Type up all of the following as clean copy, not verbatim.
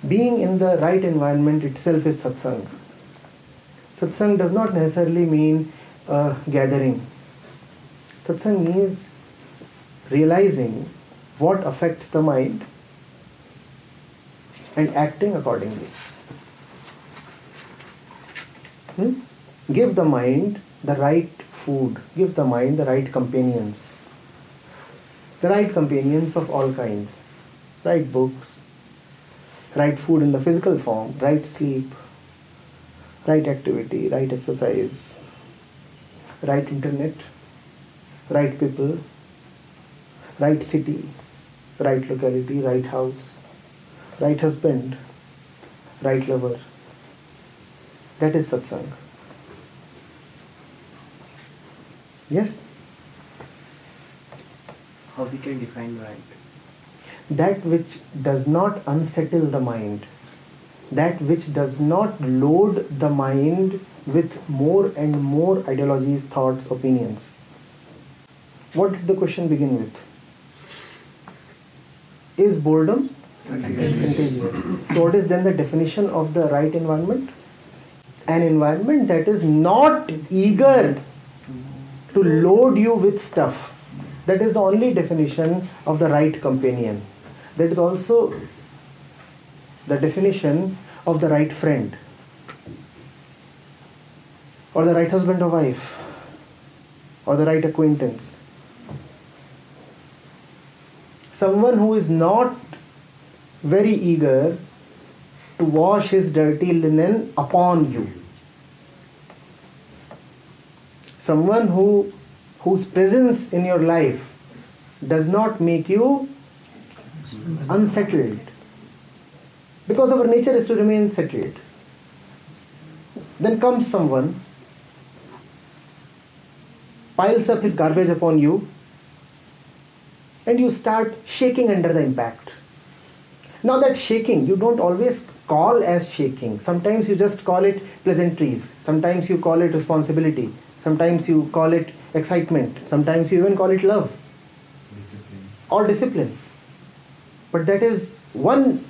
Being in the right environment itself is satsang. Satsang does not necessarily mean gathering. Satsang means realizing what affects the mind and acting accordingly. Give the mind the right food, give the mind the right companions. The right companions of all kinds. Right books, right food in the physical form, right sleep, right activity, right exercise, right internet, right people, right city, right locality, right house, right husband, right lover. That is satsang. Yes? How we can define right? That which does not unsettle the mind, that which does not load the mind with more and more ideologies, thoughts, opinions. What did the question begin with? Is boredom contagious? So what is then the definition of the right environment? An environment that is not eager to load you with stuff. That is the only definition of the right companion. That is also the definition of the right friend, or the right husband or wife, or the right acquaintance. Someone who is not very eager to wash his dirty linen upon you. Someone whose presence in your life does not make you unsettled. Because our nature is to remain settled. Then comes someone, piles up his garbage upon you, and you start shaking under the impact. Now that shaking, you don't always call as shaking. Sometimes you just call it pleasantries. Sometimes you call it responsibility. Sometimes you call it excitement. Sometimes you even call it love. Discipline. Or discipline. But that is one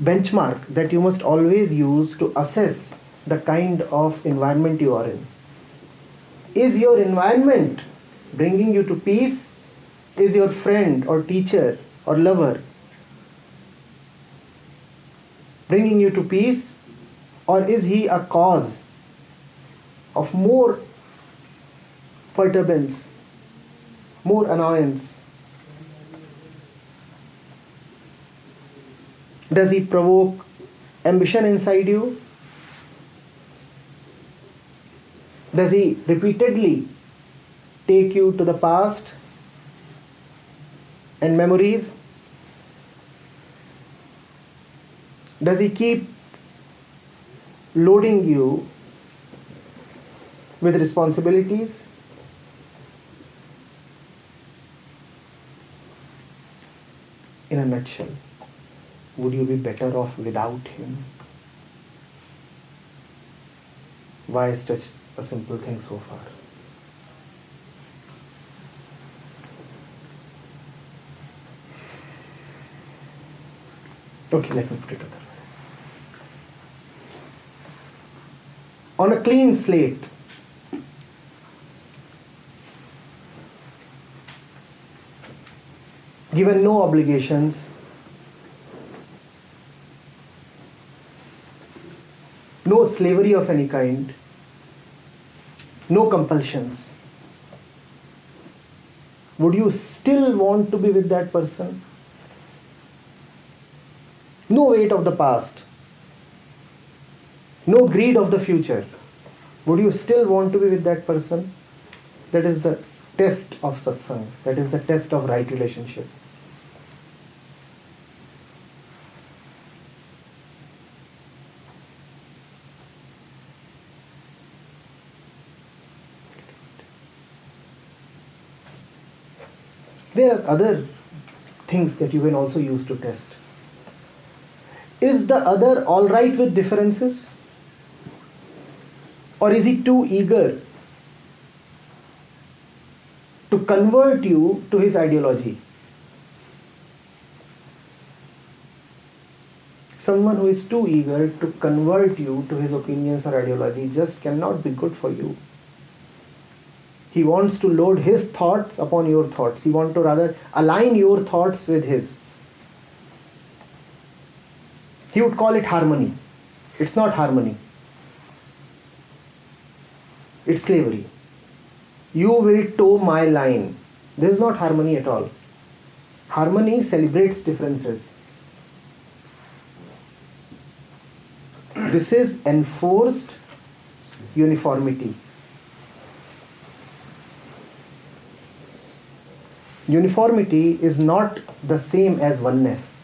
benchmark that you must always use to assess the kind of environment you are in. Is your environment bringing you to peace? Is your friend or teacher or lover bringing you to peace? Or is he a cause of more perturbance, more annoyance? Does he provoke ambition inside you? Does he repeatedly take you to the past and memories? Does he keep loading you with responsibilities? In a nutshell, would you be better off without him? Why is such a simple thing so far? Okay, let me put it otherwise. On a clean slate, given no obligations, no slavery of any kind, no compulsions, would you still want to be with that person? No weight of the past, no greed of the future. Would you still want to be with that person? That is the test of satsang. That is the test of right relationship. There are other things that you can also use to test. Is the other all right with differences? Or is he too eager to convert you to his ideology? Someone who is too eager to convert you to his opinions or ideology just cannot be good for you. He wants to load his thoughts upon your thoughts. He wants to rather align your thoughts with his. He would call it harmony. It's not harmony. It's slavery. You will toe my line. This is not harmony at all. Harmony celebrates differences. This is enforced uniformity. Uniformity is not the same as oneness.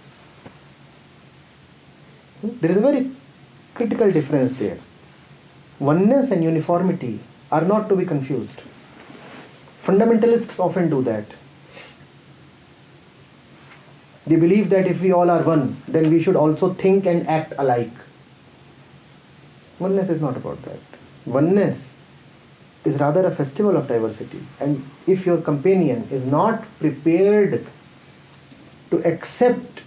There is a very critical difference there. Oneness and uniformity are not to be confused. Fundamentalists often do that. They believe that if we all are one, then we should also think and act alike. Oneness is not about that. Oneness is rather a festival of diversity. And if your companion is not prepared to accept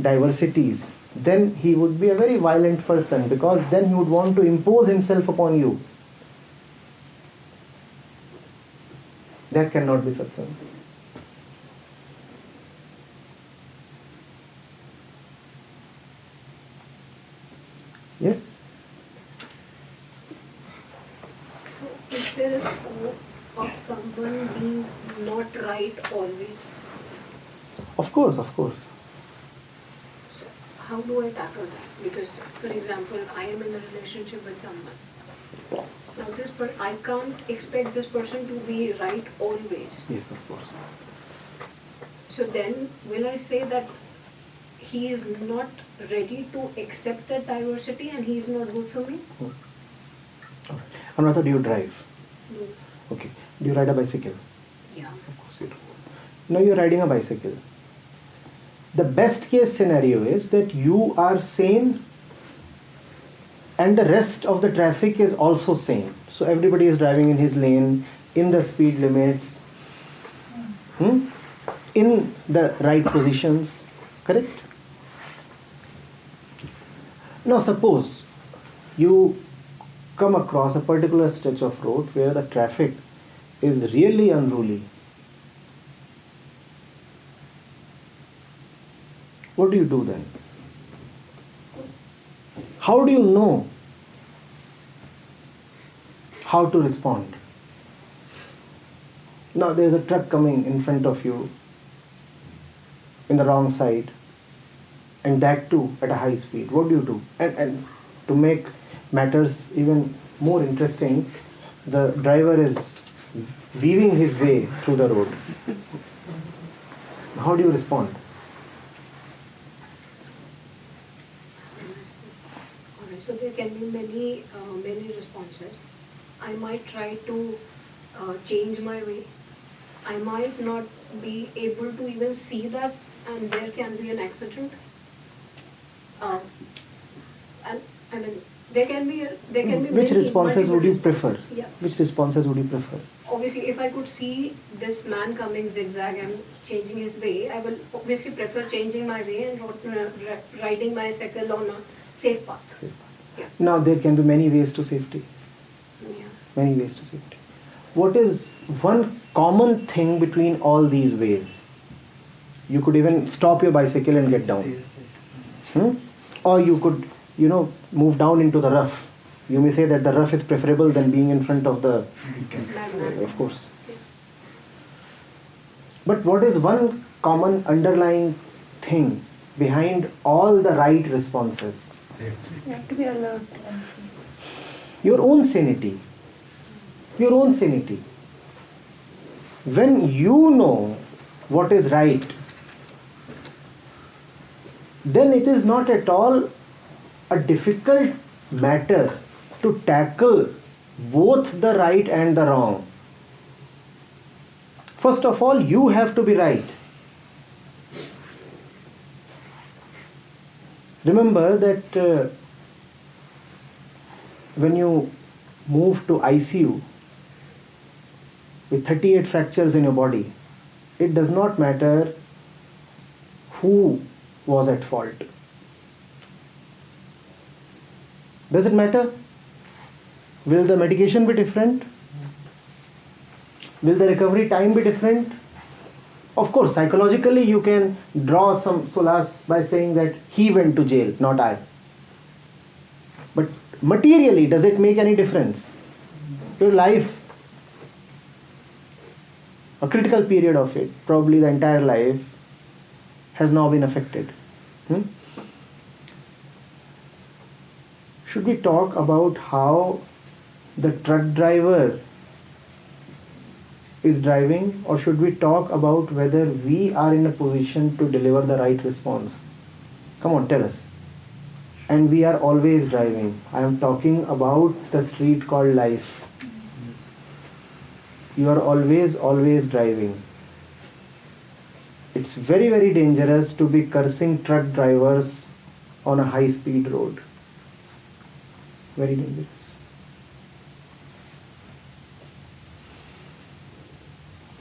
diversities, then he would be a very violent person, because then he would want to impose himself upon you. That cannot be satsang. Yes? So if there is hope of someone being not right always, Of course, of course. so how do I tackle that? Because, for example, I am in a relationship with someone. Now I can't expect this person to be right always. Yes, of course. So then will I say that he is not ready to accept that diversity and he is not good for me? Another, do you drive? No. Okay. Do you ride a bicycle? Yeah. Of course you do. Now you're riding a bicycle. The best case scenario is that you are sane and the rest of the traffic is also sane. So everybody is driving in his lane, in the speed limits, in the right positions. Correct? Now suppose you come across a particular stretch of road where the traffic is really unruly. What do you do then? How do you know how to respond? Now there is a truck coming in front of you in the wrong side, and that too at a high speed. What do you do? And to make matters even more interesting, the driver is weaving his way through the road. How do you respond? Alright, so there can be many responses. I might try to change my way. I might not be able to even see that, and there can be an accident. And I mean, there can be Which many, responses would you multiple prefer? responses. Yeah. Which responses would you prefer? Obviously, if I could see this man coming zigzag and changing his way, I will obviously prefer changing my way and riding my cycle on a safe path. Yeah. Now there can be many ways to safety. Yeah. Many ways to safety. What is one common thing between all these ways? You could even stop your bicycle and get down. Or you could, move down into the rough. You may say that the rough is preferable than being in front of the... Of course. But what is one common underlying thing behind all the right responses? You have to be alert. Your own sanity. Your own sanity. When you know what is right, then it is not at all a difficult matter to tackle both the right and the wrong. First of all, you have to be right. Remember that when you move to ICU with 38 fractures in your body, it does not matter who was at fault. Does it matter? Will the medication be different? Will the recovery time be different? Of course, psychologically you can draw some solace by saying that he went to jail, not I. But materially, does it make any difference? Your life, a critical period of it, probably the entire life, has now been affected. Should we talk about how the truck driver is driving, or should we talk about whether we are in a position to deliver the right response? Come on, tell us. And we are always driving. I am talking about the street called life. You are always driving. It's very, very dangerous to be cursing truck drivers on a high-speed road. Very dangerous.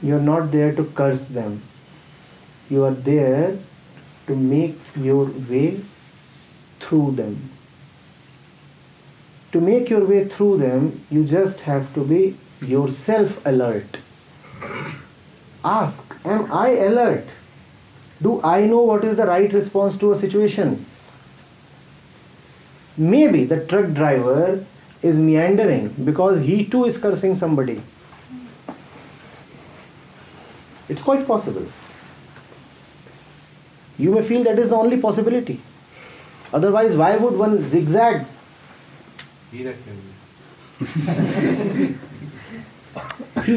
You are not there to curse them. You are there to make your way through them. To make your way through them, you just have to be yourself alert. Ask, am I alert? Do I know what is the right response to a situation? Maybe the truck driver is meandering because he too is cursing somebody. It's quite possible. You may feel that is the only possibility. Otherwise, why would one zigzag? He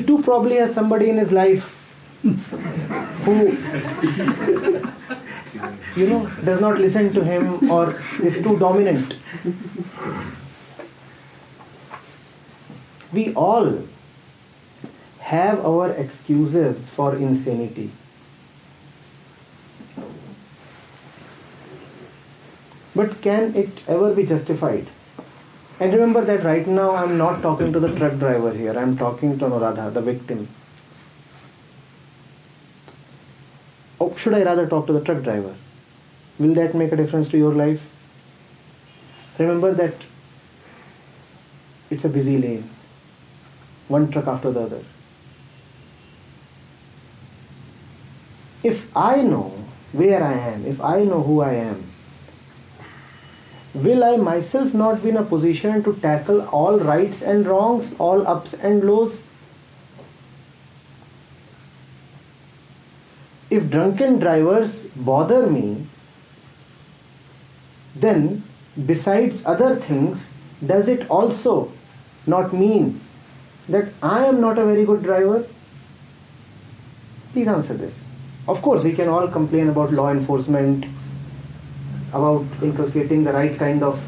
too probably has somebody in his life who, does not listen to him or is too dominant. We all have our excuses for insanity. But can it ever be justified? And remember that right now I am not talking to the truck driver here. I am talking to Anuradha, the victim. Or should I rather talk to the truck driver? Will that make a difference to your life? Remember that it's a busy lane. One truck after the other. If I know where I am, if I know who I am, will I myself not be in a position to tackle all rights and wrongs, all ups and lows? If drunken drivers bother me, then besides other things, does it also not mean that I am not a very good driver? Please answer this. Of course, we can all complain about law enforcement, about inculcating the right kind of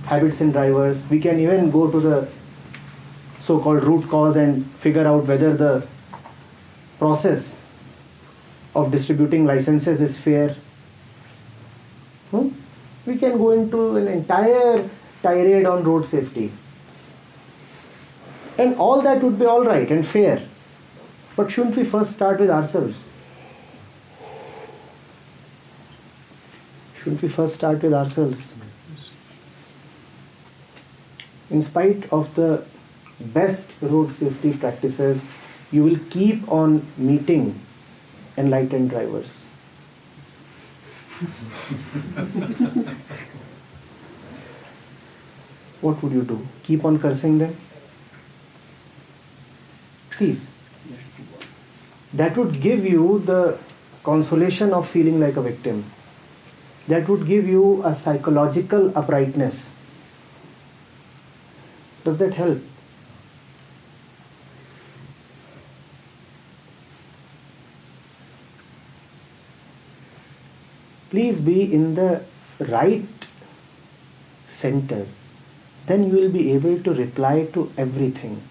habits in drivers. We can even go to the so-called root cause and figure out whether the process of distributing licenses is fair. We can go into an entire tirade on road safety. And all that would be all right and fair. But shouldn't we first start with ourselves? Shouldn't we first start with ourselves? In spite of the best road safety practices, you will keep on meeting enlightened drivers. What would you do? Keep on cursing them? Please. That would give you the consolation of feeling like a victim. That would give you a psychological uprightness. Does that help? Please be in the right center. Then you will be able to reply to everything.